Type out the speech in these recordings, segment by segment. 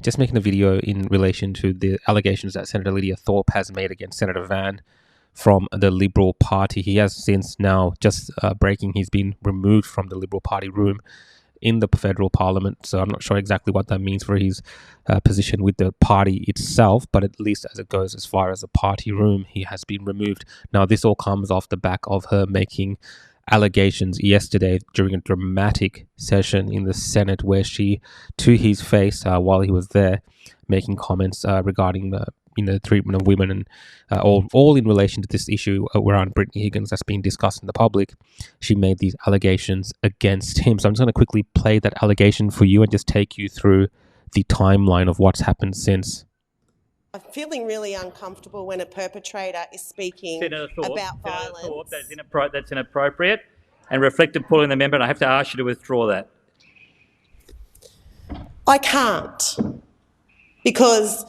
just making a video in relation to the allegations that Senator Lidia Thorpe has made against Senator Van from the Liberal Party. He has since now, just breaking, he's been removed from the Liberal Party room in the federal parliament. So I'm not sure exactly what that means for his position with the party itself, but at least as it goes as far as the party room, he has been removed. Now, this all comes off the back of her making allegations yesterday during a dramatic session in the Senate where she, to his face, while he was there, making comments regarding the treatment of women and all in relation to this issue around Brittany Higgins that's been discussed in the public. She made these allegations against him. So I'm just going to quickly play that allegation for you and just take you through the timeline of what's happened since. I'm feeling really uncomfortable when a perpetrator is speaking about violence. Senator Thorpe, that's inappropriate and reflected pulling the member, and I have to ask you to withdraw that. I can't, because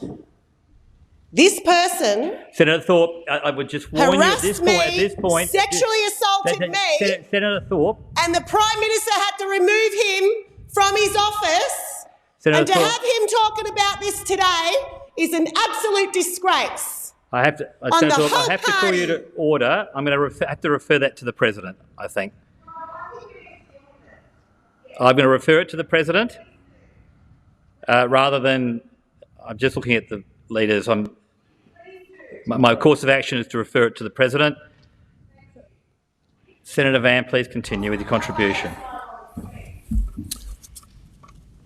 this person, Senator Thorpe, I would just warn you at this point, sexually assaulted me, Senator Thorpe, and the Prime Minister had to remove him from his office. Senator Thorpe, have him talking about this today is an absolute disgrace. I have to call you to order. I'm going to have to refer that to the President, I think. I'm going to refer it to the President rather than, I'm just looking at the leaders. My course of action is to refer it to the President. Senator Van, please continue with your contribution.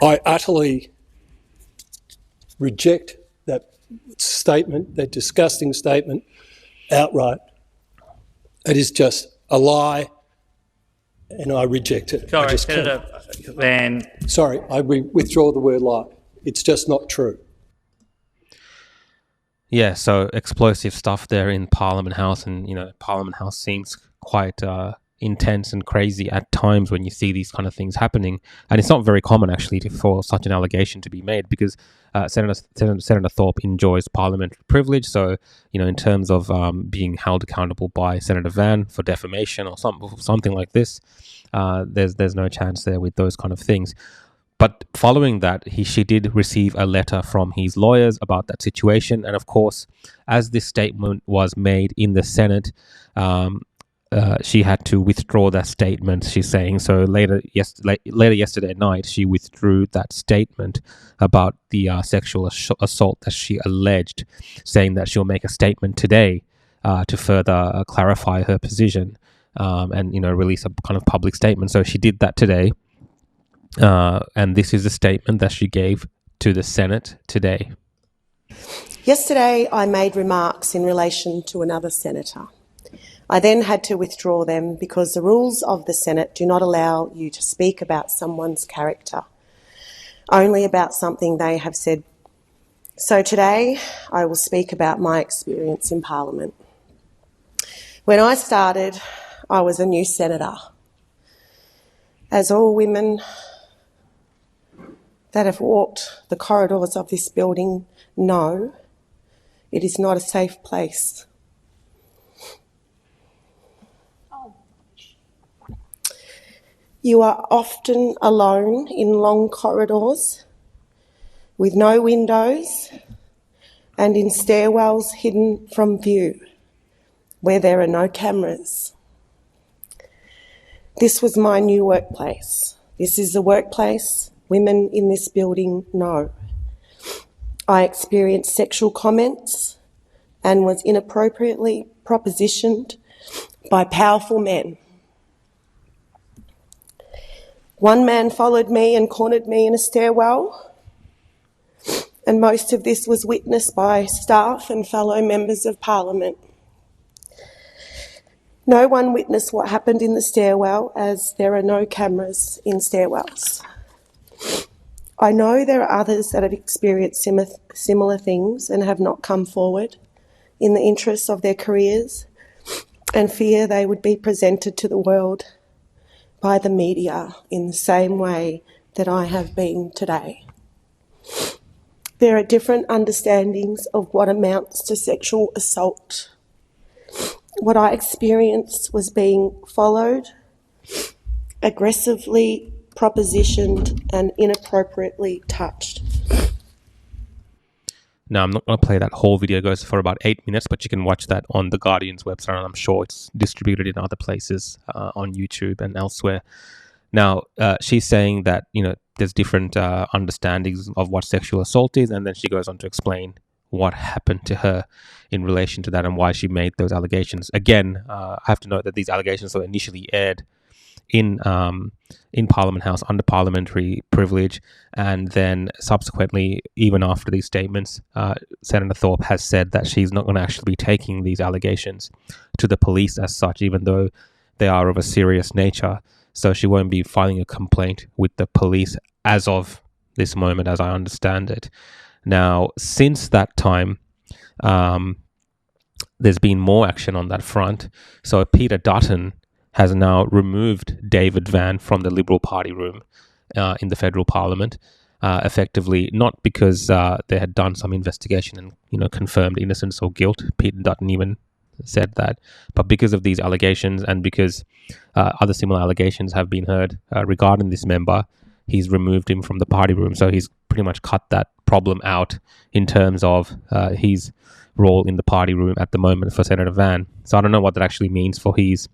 I utterly reject that statement, that disgusting statement, outright. It is just a lie, and I reject it. Sorry, Senator Van. Sorry, I withdraw the word lie. It's just not true. Yeah, so explosive stuff there in Parliament House, and Parliament House seems quite intense and crazy at times when you see these kind of things happening, and it's not very common actually for such an allegation to be made, because Senator Thorpe enjoys parliamentary privilege. So in terms of being held accountable by Senator Van for defamation or something like this, there's no chance there with those kind of things. But following that, she did receive a letter from his lawyers about that situation. And of course, as this statement was made in the Senate, she had to withdraw that statement, she's saying. So later yesterday night, she withdrew that statement about the sexual assault that she alleged, saying that she'll make a statement today to further clarify her position and release a kind of public statement. So she did that today. And this is the statement that she gave to the Senate today. Yesterday, I made remarks in relation to another senator. I then had to withdraw them because the rules of the Senate do not allow you to speak about someone's character, only about something they have said. So today, I will speak about my experience in Parliament. When I started, I was a new senator. As all women that have walked the corridors of this building know, it is not a safe place. You are often alone in long corridors with no windows and in stairwells hidden from view where there are no cameras. This was my new workplace. This is the workplace women in this building know. I experienced sexual comments and was inappropriately propositioned by powerful men. One man followed me and cornered me in a stairwell, and most of this was witnessed by staff and fellow members of Parliament. No one witnessed what happened in the stairwell, as there are no cameras in stairwells. I know there are others that have experienced similar things and have not come forward in the interests of their careers and fear they would be presented to the world by the media in the same way that I have been today. There are different understandings of what amounts to sexual assault. What I experienced was being followed, aggressively propositioned and inappropriately touched. Now, I'm not going to play that whole video. It goes for about 8 minutes, but you can watch that on the Guardian's website, and I'm sure it's distributed in other places on YouTube and elsewhere. Now, she's saying that, there's different understandings of what sexual assault is, and then she goes on to explain what happened to her in relation to that and why she made those allegations. Again, I have to note that these allegations were initially aired in Parliament House under parliamentary privilege, and then subsequently, even after these statements, Senator Thorpe has said that she's not going to actually be taking these allegations to the police as such, even though they are of a serious nature. So she won't be filing a complaint with the police as of this moment, as I understand it. Now, since that time, there's been more action on that front. So Peter Dutton has now removed David Van from the Liberal Party room in the federal parliament, effectively not because they had done some investigation and confirmed innocence or guilt. Peter Dutton even said that, but because of these allegations and because other similar allegations have been heard regarding this member, he's removed him from the party room. So he's pretty much cut that problem out in terms of his role in the party room at the moment for Senator Van. So I don't know what that actually means for his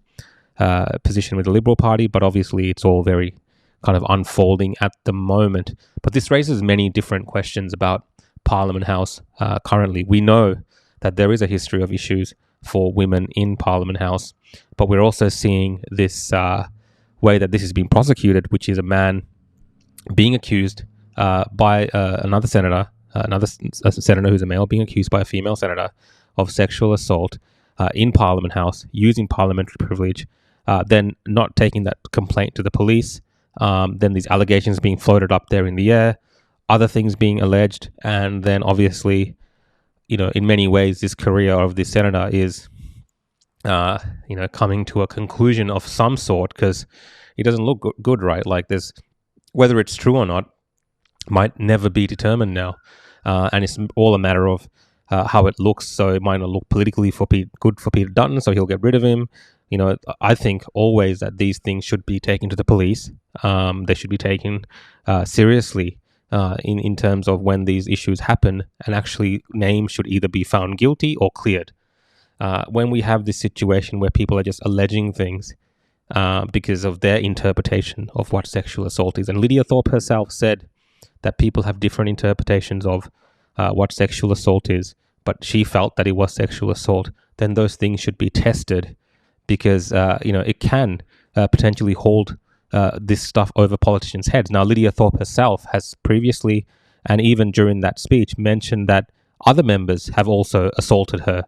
position with the Liberal Party, but obviously it's all very kind of unfolding at the moment. But this raises many different questions about Parliament House currently. We know that there is a history of issues for women in Parliament House, but we're also seeing this way that this has been prosecuted, which is a man being accused by another senator, a senator who's a male, being accused by a female senator of sexual assault in Parliament House, using parliamentary privilege, then not taking that complaint to the police, then these allegations being floated up there in the air, other things being alleged, and then obviously, in many ways, this career of this senator is, coming to a conclusion of some sort, because it doesn't look good, right? Like whether it's true or not might never be determined now, and it's all a matter of how it looks. So it might not look politically good for Peter Dutton, so he'll get rid of him. I think always that these things should be taken to the police. They should be taken seriously in terms of when these issues happen, and actually names should either be found guilty or cleared. When we have this situation where people are just alleging things because of their interpretation of what sexual assault is, and Lidia Thorpe herself said that people have different interpretations of what sexual assault is, but she felt that it was sexual assault, then those things should be tested, because it can potentially hold this stuff over politicians' heads. Now, Lidia Thorpe herself has previously, and even during that speech, mentioned that other members have also assaulted her.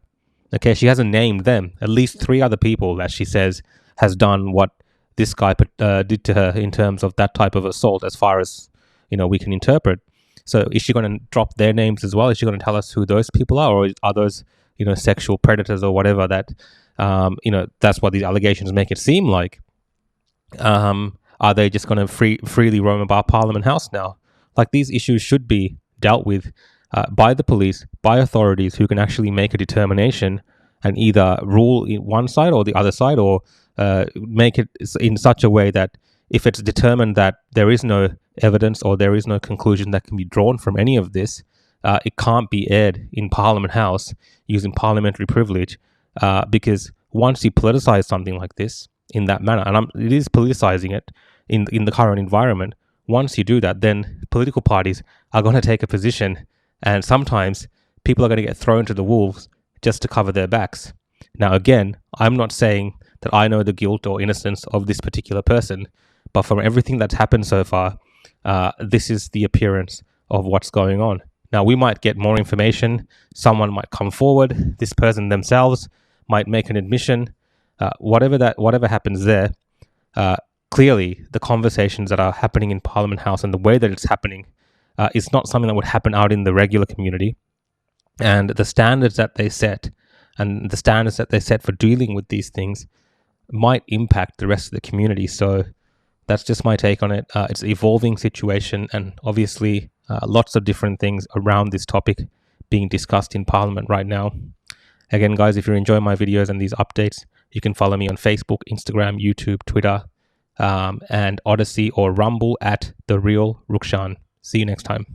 Okay, she hasn't named them. At least 3 other people that she says has done what this guy did to her in terms of that type of assault, as far as we can interpret. So is she going to drop their names as well? Is she going to tell us who those people are, or are those sexual predators or whatever that that's what these allegations make it seem like? Are they just going to freely roam about Parliament House now? Like, these issues should be dealt with by the police, by authorities who can actually make a determination and either rule in one side or the other side, or make it in such a way that if it's determined that there is no evidence or there is no conclusion that can be drawn from any of this, it can't be aired in Parliament House using parliamentary privilege, because once you politicize something like this in that manner, and it is politicizing it in the current environment, once you do that, then political parties are going to take a position, and sometimes people are going to get thrown to the wolves just to cover their backs. Now, again, I'm not saying that I know the guilt or innocence of this particular person, but from everything that's happened so far, this is the appearance of what's going on. Now, we might get more information. Someone might come forward. This person themselves might make an admission. Whatever happens there, clearly the conversations that are happening in Parliament House and the way that it's happening is not something that would happen out in the regular community. And the standards that they set and the standards that they set for dealing with these things might impact the rest of the community. So that's just my take on it. It's an evolving situation, and obviously lots of different things around this topic being discussed in Parliament right now. Again, guys, if you're enjoying my videos and these updates, you can follow me on Facebook, Instagram, YouTube, Twitter, and Odyssey or Rumble at The Real Rukshan. See you next time.